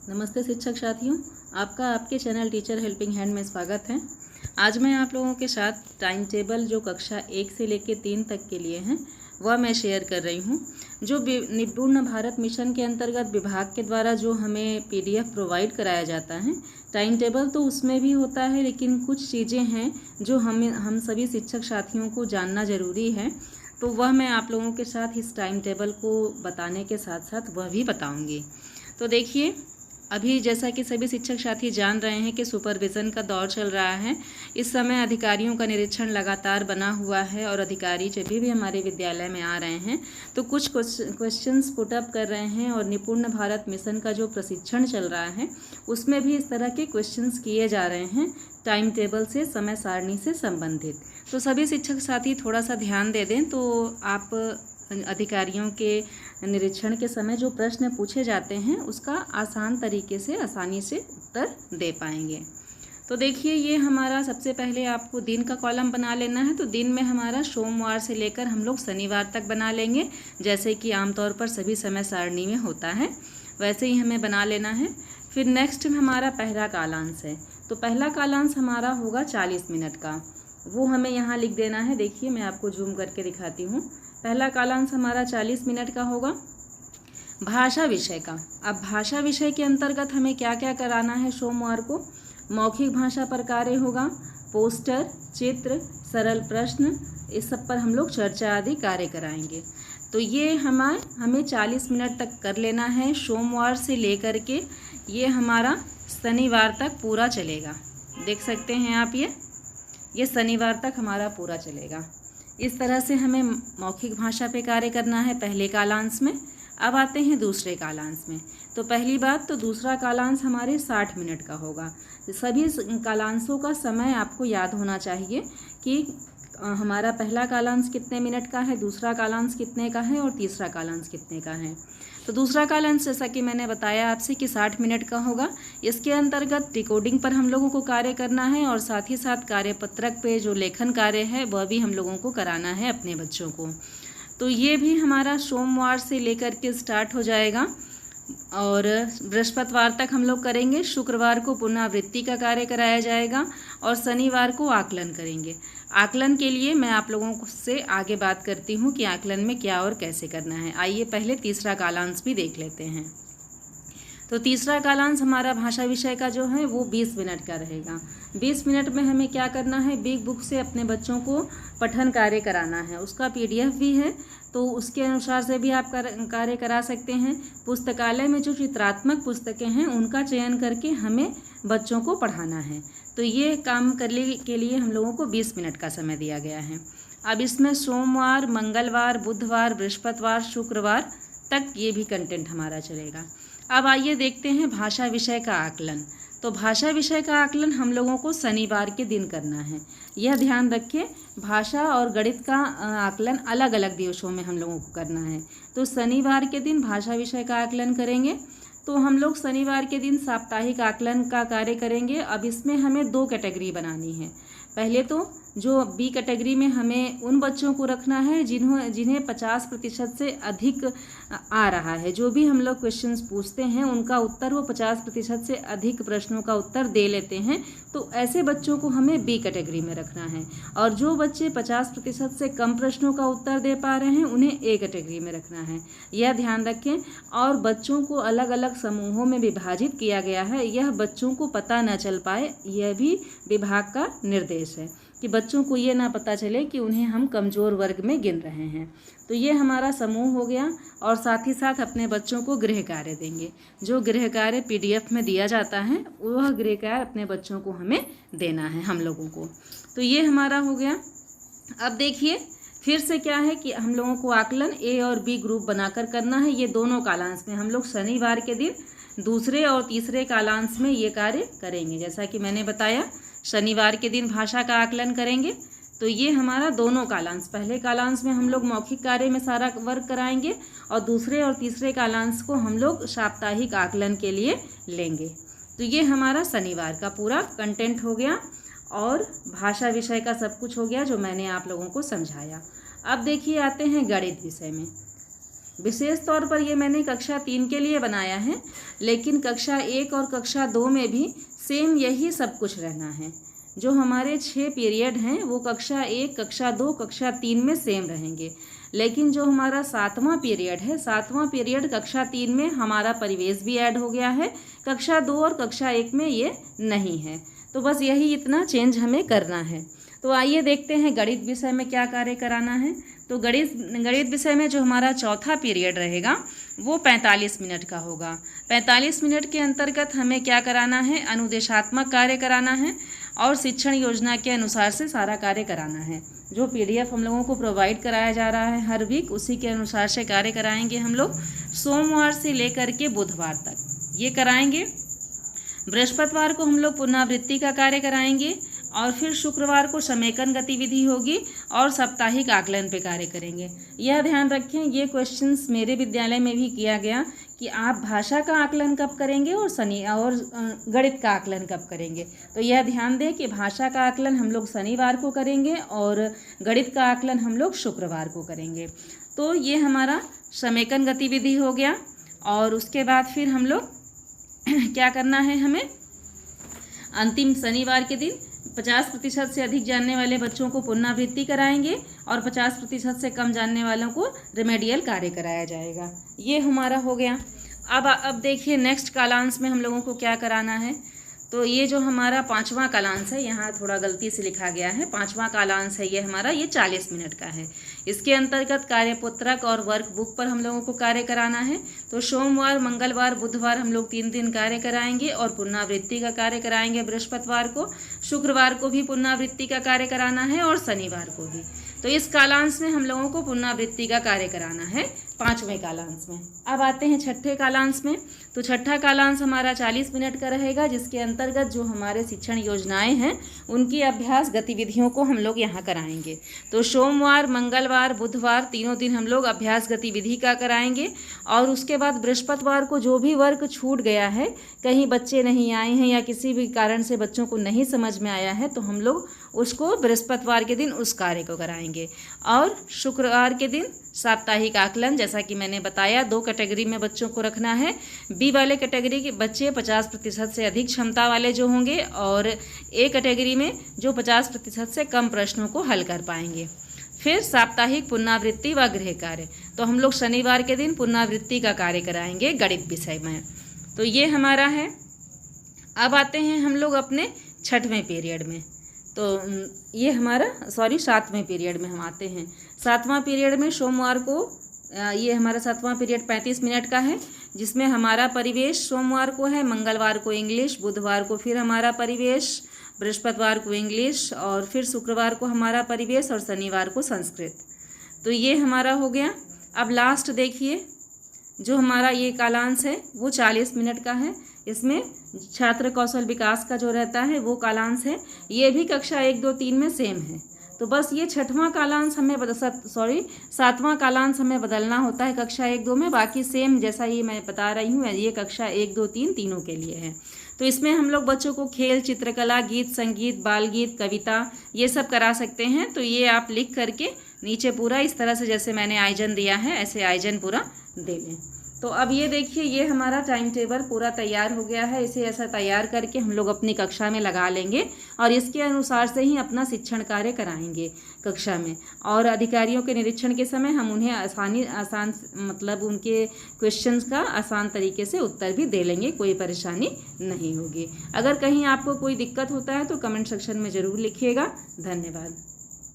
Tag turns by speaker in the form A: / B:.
A: नमस्ते शिक्षक साथियों, आपका आपके चैनल टीचर हेल्पिंग हैंड में स्वागत है। आज मैं आप लोगों के साथ टाइम टेबल जो कक्षा 1 से लेकर 3 तक के लिए हैं वह मैं शेयर कर रही हूं। जो निपुण भारत मिशन के अंतर्गत विभाग के द्वारा जो हमें पीडीएफ प्रोवाइड कराया जाता है, टाइम टेबल तो उसमें भी होता है, लेकिन कुछ चीज़ें हैं जो हम सभी शिक्षक साथियों को जानना ज़रूरी है। तो वह मैं आप लोगों के साथ इस टाइम टेबल को बताने के साथ साथ वह भी बताऊँगी। तो देखिए, अभी जैसा कि सभी शिक्षक साथी जान रहे हैं कि सुपरविज़न का दौर चल रहा है। इस समय अधिकारियों का निरीक्षण लगातार बना हुआ है और अधिकारी जब भी हमारे विद्यालय में आ रहे हैं तो कुछ क्वेश्चंस पुट अप कर रहे हैं, और निपुण भारत मिशन का जो प्रशिक्षण चल रहा है उसमें भी इस तरह के क्वेश्चंस किए जा रहे हैं टाइम टेबल से, समय सारणी से संबंधित। तो सभी शिक्षक साथी थोड़ा सा ध्यान दे दें तो आप अधिकारियों के निरीक्षण के समय जो प्रश्न पूछे जाते हैं उसका आसान तरीके से आसानी से उत्तर दे पाएंगे। तो देखिए, ये हमारा सबसे पहले आपको दिन का कॉलम बना लेना है। तो दिन में हमारा सोमवार से लेकर हम लोग शनिवार तक बना लेंगे, जैसे कि आमतौर पर सभी समय सारणी में होता है वैसे ही हमें बना लेना है। फिर नेक्स्ट में हमारा पहला कालांश है। तो पहला कालांश हमारा होगा 40 मिनट का, वो हमें यहाँ लिख देना है। देखिए, मैं आपको जूम करके दिखाती हूँ। पहला कालांश हमारा 40 मिनट का होगा। भाषा विषय का, अब भाषा विषय के अंतर्गत हमें क्या क्या कराना है सोमवार को? मौखिक भाषा पर कार्य होगा, पोस्टर, चित्र, सरल प्रश्न, इस सब पर हम लोग चर्चा आदि कार्य कराएंगे। तो ये हमें 40 मिनट तक कर लेना है सोमवार से लेकर के ये हमारा शनिवार तक पूरा चलेगा। देख सकते हैं आप, ये शनिवार तक हमारा पूरा चलेगा। इस तरह से हमें मौखिक भाषा पे कार्य करना है पहले कालांश में। अब आते हैं दूसरे कालांश में। तो पहली बात तो दूसरा कालांश हमारे 60 मिनट का होगा। सभी कालांशों का समय आपको याद होना चाहिए कि हमारा पहला कालांश कितने मिनट का है, दूसरा कालांश कितने का है और तीसरा कालांश कितने का है। तो दूसरा कालांश जैसा कि मैंने बताया आपसे कि 60 मिनट का होगा। इसके अंतर्गत डिकोडिंग पर हम लोगों को कार्य करना है, और साथ ही साथ कार्यपत्रक पे जो लेखन कार्य है वह भी हम लोगों को कराना है अपने बच्चों को। तो ये भी हमारा सोमवार से लेकर के स्टार्ट हो जाएगा और बृहस्पतिवार तक हम लोग करेंगे। शुक्रवार को पुनरावृत्ति का कार्य कराया जाएगा और शनिवार को आकलन करेंगे। आकलन के लिए मैं आप लोगों से आगे बात करती हूँ कि आकलन में क्या और कैसे करना है। आइए पहले तीसरा कालांश भी देख लेते हैं। तो तीसरा कालांश हमारा भाषा विषय का जो है वो 20 मिनट का रहेगा। 20 मिनट में हमें क्या करना है? बिग बुक से अपने बच्चों को पठन कार्य कराना है। उसका पीडीएफ भी है, तो उसके अनुसार से भी आप कार्य करा सकते हैं। पुस्तकालय में जो चित्रात्मक पुस्तकें हैं उनका चयन करके हमें बच्चों को पढ़ाना है। तो ये काम करने के लिए हम लोगों को 20 मिनट का समय दिया गया है। अब इसमें सोमवार, मंगलवार, बुधवार, बृहस्पतिवार, शुक्रवार तक ये भी कंटेंट हमारा चलेगा। अब आइए देखते हैं भाषा विषय का आकलन। तो भाषा विषय का आकलन हम लोगों को शनिवार के दिन करना है। यह ध्यान रखिए, भाषा और गणित का आकलन अलग अलग दिवसों में हम लोगों को करना है। तो शनिवार के दिन भाषा विषय का आकलन करेंगे। तो हम लोग शनिवार के दिन साप्ताहिक आकलन का कार्य करेंगे। अब इसमें हमें 2 कैटेगरी बनानी है। पहले तो जो बी कैटेगरी में हमें उन बच्चों को रखना है जिन्हें 50% से अधिक आ रहा है। जो भी हम लोग क्वेश्चंस पूछते हैं उनका उत्तर वो 50% से अधिक प्रश्नों का उत्तर दे लेते हैं, तो ऐसे बच्चों को हमें बी कैटेगरी में रखना है। और जो बच्चे 50% से कम प्रश्नों का उत्तर दे पा रहे हैं उन्हें ए कैटेगरी में रखना है। यह ध्यान रखें। और बच्चों को अलग अलग समूहों में विभाजित किया गया है, यह बच्चों को पता न चल पाए, यह भी विभाग का निर्देश है कि बच्चों को ये ना पता चले कि उन्हें हम कमज़ोर वर्ग में गिन रहे हैं। तो ये हमारा समूह हो गया। और साथ ही साथ अपने बच्चों को गृह कार्य देंगे। जो गृह कार्य पीडीएफ में दिया जाता है वह गृह कार्य अपने बच्चों को हमें देना है, हम लोगों को। तो ये हमारा हो गया। अब देखिए, फिर से क्या है कि हम लोगों को आकलन ए और बी ग्रुप बनाकर करना है। ये दोनों कालांश में हम लोग शनिवार के दिन दूसरे और तीसरे कालांश में ये कार्य करेंगे। जैसा कि मैंने बताया, शनिवार के दिन भाषा का आकलन करेंगे। तो ये हमारा दोनों कालांश, पहले कालांश में हम लोग मौखिक कार्य में सारा वर्क कराएंगे और दूसरे और तीसरे कालांश को हम लोग साप्ताहिक आकलन के लिए लेंगे। तो ये हमारा शनिवार का पूरा कंटेंट हो गया और भाषा विषय का सब कुछ हो गया जो मैंने आप लोगों को समझाया। अब देखिए, आते हैं गणित विषय में। विशेष तौर पर ये मैंने कक्षा 3 के लिए बनाया है, लेकिन कक्षा 1 और कक्षा 2 में भी सेम यही सब कुछ रहना है। जो हमारे 6 पीरियड हैं वो कक्षा 1, कक्षा 2, कक्षा 3 में सेम रहेंगे, लेकिन जो हमारा 7वां पीरियड है, 7वां पीरियड कक्षा 3 में हमारा परिवेश भी ऐड हो गया है, कक्षा 2 और कक्षा 1 में ये नहीं है। तो बस यही इतना चेंज हमें करना है। तो आइए देखते हैं गणित विषय में क्या कार्य कराना है। तो गणित विषय में जो हमारा चौथा पीरियड रहेगा वो 45 मिनट का होगा। 45 मिनट के अंतर्गत हमें क्या कराना है, अनुदेशात्मक कार्य कराना है और शिक्षण योजना के अनुसार से सारा कार्य कराना है। जो PDF हम लोगों को प्रोवाइड कराया जा रहा है हर वीक, उसी के अनुसार से कार्य कराएंगे हम लोग। सोमवार से लेकर के बुधवार तक ये कराएंगे। बृहस्पतिवार को हम लोग पुनरावृत्ति का कार्य कराएंगे और फिर शुक्रवार को समेकन गतिविधि होगी और साप्ताहिक आकलन पे कार्य करेंगे। यह ध्यान रखें, ये क्वेश्चंस मेरे विद्यालय में भी किया गया कि आप भाषा का आकलन कब करेंगे और गणित का आकलन कब करेंगे। तो यह ध्यान दें कि भाषा का आकलन हम लोग शनिवार को करेंगे और गणित का आकलन हम लोग शुक्रवार को करेंगे। तो ये हमारा समेकन गतिविधि हो गया। और उसके बाद फिर हम लोग क्या करना है, हमें अंतिम शनिवार के दिन 50% से अधिक जानने वाले बच्चों को पुनरावृत्ति कराएंगे और 50% से कम जानने वालों को रिमेडियल कार्य कराया जाएगा। ये हमारा हो गया। अब देखिए नेक्स्ट कालांश में हम लोगों को क्या कराना है। तो ये जो हमारा 5वां कालांश है, यहाँ थोड़ा गलती से लिखा गया है, 5वां कालांश है ये हमारा, ये 40 मिनट का है। इसके अंतर्गत कार्यपत्रक और वर्कबुक पर हम लोगों को कार्य कराना है। तो सोमवार, मंगलवार, बुधवार हम लोग 3 दिन कार्य कराएंगे और पुनरावृत्ति का कार्य कराएंगे बृहस्पतिवार को। शुक्रवार को भी पुनरावृत्ति का कार्य कराना है और शनिवार को भी। तो इस कालांश में हम लोगों को पुनरावृत्ति का कार्य कराना है 5वें कालांश में। अब आते हैं 6ठे कालांश में। तो 6ठा कालांश हमारा 40 मिनट का रहेगा, जिसके अंतर्गत जो हमारे शिक्षण योजनाएं हैं उनकी अभ्यास गतिविधियों को हम लोग यहाँ कराएंगे। तो सोमवार, मंगलवार, बुधवार तीनों दिन हम लोग अभ्यास गतिविधि का कराएंगे और उसके बाद बृहस्पतिवार को जो भी वर्क छूट गया है, कहीं बच्चे नहीं आए हैं या किसी भी कारण से बच्चों को नहीं समझ में आया है, तो हम लोग उसको बृहस्पतिवार के दिन उस कार्य को कराएंगे। और शुक्रवार के दिन साप्ताहिक आकलन, जैसा कि मैंने बताया 2 कैटेगरी में बच्चों को रखना है। बी वाले कैटेगरी के बच्चे 50% से अधिक क्षमता वाले जो होंगे और ए कैटेगरी में जो 50% से कम प्रश्नों को हल कर पाएंगे। फिर साप्ताहिक पुनरावृत्ति व गृह कार्य, तो हम लोग शनिवार के दिन पुनरावृत्ति का कार्य कराएंगे गणित विषय में। तो ये हमारा है। अब आते हैं हम लोग अपने 6वें पीरियड में। तो ये हमारा 7वें पीरियड में हम आते हैं। 7वां पीरियड में सोमवार को ये हमारा 7वां पीरियड 35 मिनट का है, जिसमें हमारा परिवेश सोमवार को है, मंगलवार को इंग्लिश, बुधवार को फिर हमारा परिवेश, बृहस्पतिवार को इंग्लिश और फिर शुक्रवार को हमारा परिवेश और शनिवार को संस्कृत। तो ये हमारा हो गया। अब लास्ट देखिए, जो हमारा ये कालांश है वो 40 मिनट का है। इसमें छात्र कौशल विकास का जो रहता है वो कालांश है। ये भी कक्षा 1, 2, 3 में सेम है। तो बस ये 6वां कालांश हमें 7वां कालांश हमें बदलना होता है कक्षा 1, 2 में। बाकी सेम जैसा ये मैं बता रही हूँ, ये कक्षा 1, 2, 3 तीनों के लिए है। तो इसमें हम लोग बच्चों को खेल, चित्रकला, गीत, संगीत, बाल गीत, कविता ये सब करा सकते हैं। तो ये आप लिख करके नीचे पूरा इस तरह से जैसे मैंने आयोजन दिया है ऐसे आयोजन पूरा दे लें। तो अब ये देखिए, ये हमारा टाइम टेबल पूरा तैयार हो गया है। इसे ऐसा तैयार करके हम लोग अपनी कक्षा में लगा लेंगे और इसके अनुसार से ही अपना शिक्षण कार्य कराएंगे कक्षा में। और अधिकारियों के निरीक्षण के समय हम उन्हें आसान मतलब उनके क्वेश्चंस का आसान तरीके से उत्तर भी दे लेंगे, कोई परेशानी नहीं होगी। अगर कहीं आपको कोई दिक्कत होता है तो कमेंट सेक्शन में ज़रूर लिखिएगा। धन्यवाद।